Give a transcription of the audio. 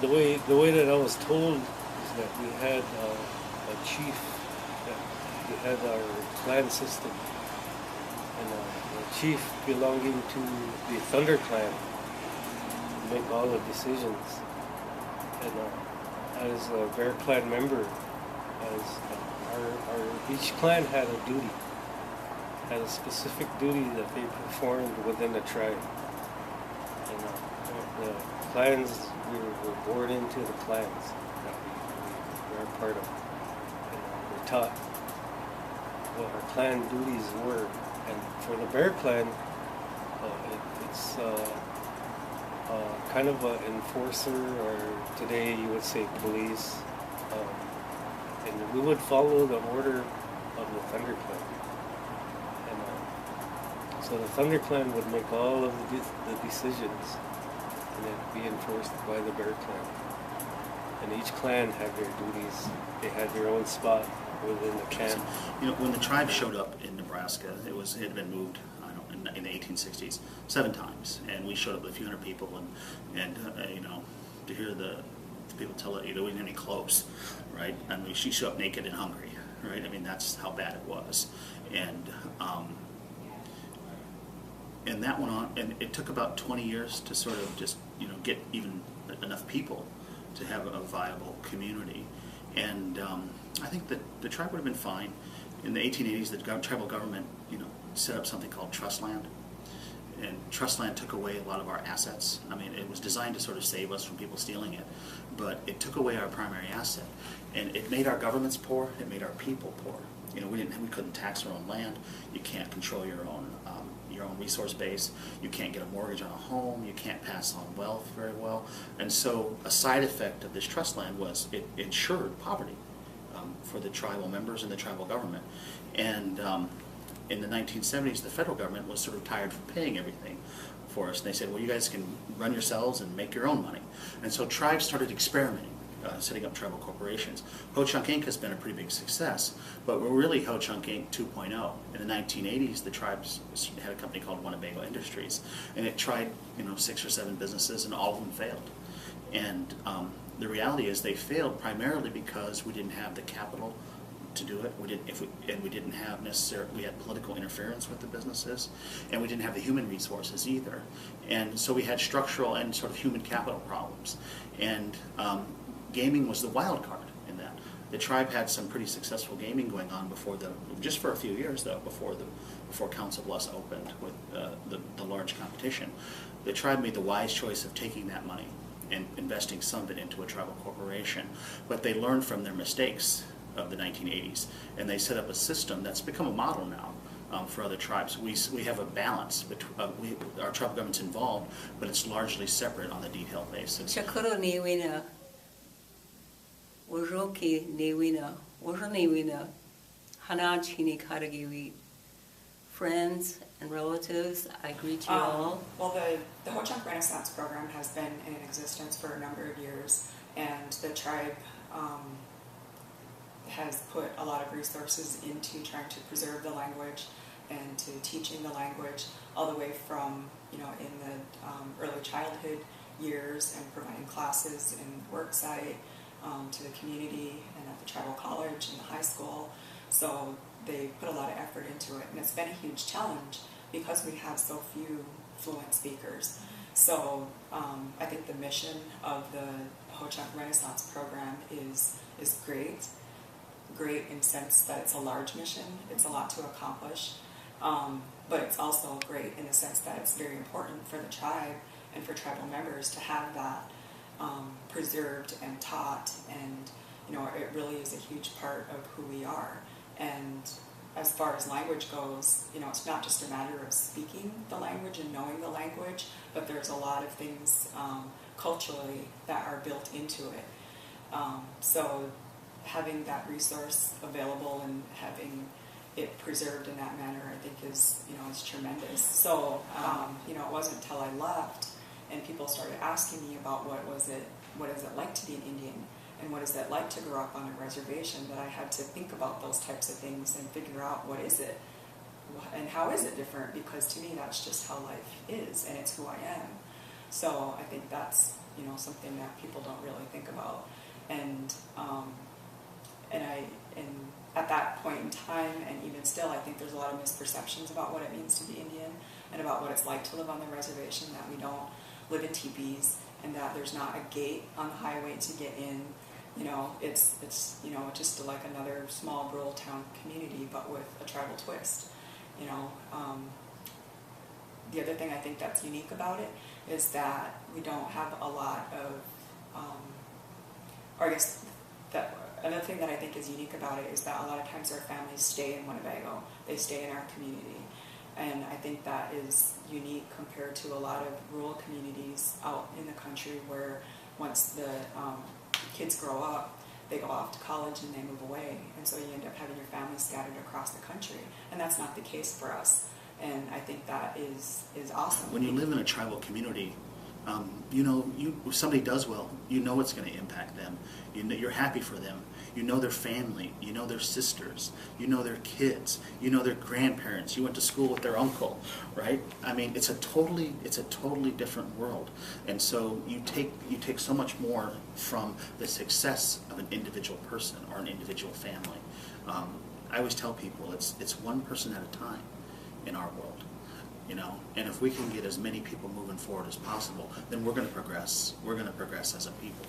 the way that I was told is that we had a chief, that we had our clan system, and the chief belonging to the Thunder Clan make all the decisions. And as a Bear Clan member, as each clan had a duty, had a specific duty that they performed within the tribe. And the clans, we were born into the clans that we are part of. And we're taught what our clan duties were. And for the Bear Clan, it's kind of an enforcer, or today you would say police. And we would follow the order of the Thunder Clan. And so the Thunder Clan would make all of the decisions, and it'd be enforced by the Bear Clan. And each clan had their duties. They had their own spot within the camp. You know, when the tribe showed up in Nebraska, it had been moved, I don't know, in the 1860s 7 times, and we showed up with a few hundred people, and you know, to hear the people tell it, you know, we didn't have any clothes, right? I mean, she showed up naked and hungry, right? I mean, that's how bad it was, and that went on, and it took about 20 years to sort of just, you know, get even enough people to have a viable community. And I think that the tribe would have been fine. In the 1880s, the tribal government, you know, set up something called trust land. And trust land took away a lot of our assets. I mean, it was designed to sort of save us from people stealing it, but it took away our primary asset. And it made our governments poor, it made our people poor. You know, we couldn't tax our own land. You can't control your own resource base. You can't get a mortgage on a home. You can't pass on wealth very well. And so a side effect of this trust land was it ensured poverty for the tribal members and the tribal government. And in the 1970s, the federal government was sort of tired from paying everything for us. And they said, well, you guys can run yourselves and make your own money. And so tribes started experimenting, setting up tribal corporations. Ho-Chunk Inc. has been a pretty big success, but we're really Ho-Chunk Inc. 2.0. In the 1980s, the tribes had a company called Winnebgo Industries, and it tried, you know, 6 or 7 businesses, and all of them failed. And the reality is they failed primarily because we didn't have the capital to do it. We didn't have we had political interference with the businesses, and we didn't have the human resources either. And so we had structural and sort of human capital problems. And gaming was the wild card in that. The tribe had some pretty successful gaming going on just for a few years though, before Council Bluffs opened with the large competition. The tribe made the wise choice of taking that money and investing some of it into a tribal corporation, but they learned from their mistakes of the 1980s, and they set up a system that's become a model now for other tribes. We have a balance between our tribal government's involved, but it's largely separate on the detail basis. Shakuro Niwina, Uroki Niwina, Uraniwina, Hanachini Karagiwi. Friends and relatives, I greet you all. Well, the Ho-Chunk Renaissance program has been in existence for a number of years, and the tribe has put a lot of resources into trying to preserve the language and to teaching the language, all the way from, you know, in the early childhood years and providing classes in the work site, to the community and at the tribal college and the high school. So they put a lot of effort into it, and it's been a huge challenge because we have so few fluent speakers. So I think the mission of the Ho-Chunk Renaissance program is great in the sense that it's a large mission, it's a lot to accomplish, but it's also great in the sense that it's very important for the tribe and for tribal members to have that preserved and taught, and, you know, it really is a huge part of who we are. And as far as language goes, you know, it's not just a matter of speaking the language and knowing the language, but there's a lot of things culturally that are built into it. So having that resource available and having it preserved in that manner, I think is tremendous. So, you know, it wasn't until I left and people started asking me about what is it like to be an Indian, and what is it like to grow up on a reservation, that I had to think about those types of things and figure out what is it and how is it different, because to me that's just how life is and it's who I am. So I think that's something that people don't really think about. And at that point in time, and even still, I think there's a lot of misperceptions about what it means to be Indian and about what it's like to live on the reservation, that we don't live in teepees and that there's not a gate on the highway to get in. It's just like another small rural town community, but with a tribal twist. The other thing I think that's unique about it is that we don't have a lot of, or I guess that another thing that I think is unique about it is that a lot of times our families stay in Winnebago. They stay in our community. And I think that is unique compared to a lot of rural communities out in the country where once the kids grow up, they go off to college and they move away. And so you end up having your family scattered across the country. And that's not the case for us. And I think that is awesome. When you live in a tribal community, if somebody does well, it's going to impact them. You're happy for them. Their family. Their sisters. Their kids. Their grandparents. You went to school with their uncle, right? I mean, it's a totally different world. And so you take so much more from the success of an individual person or an individual family. I always tell people it's one person at a time in our world. And if we can get as many people moving forward as possible, then we're going to progress. We're going to progress as a people.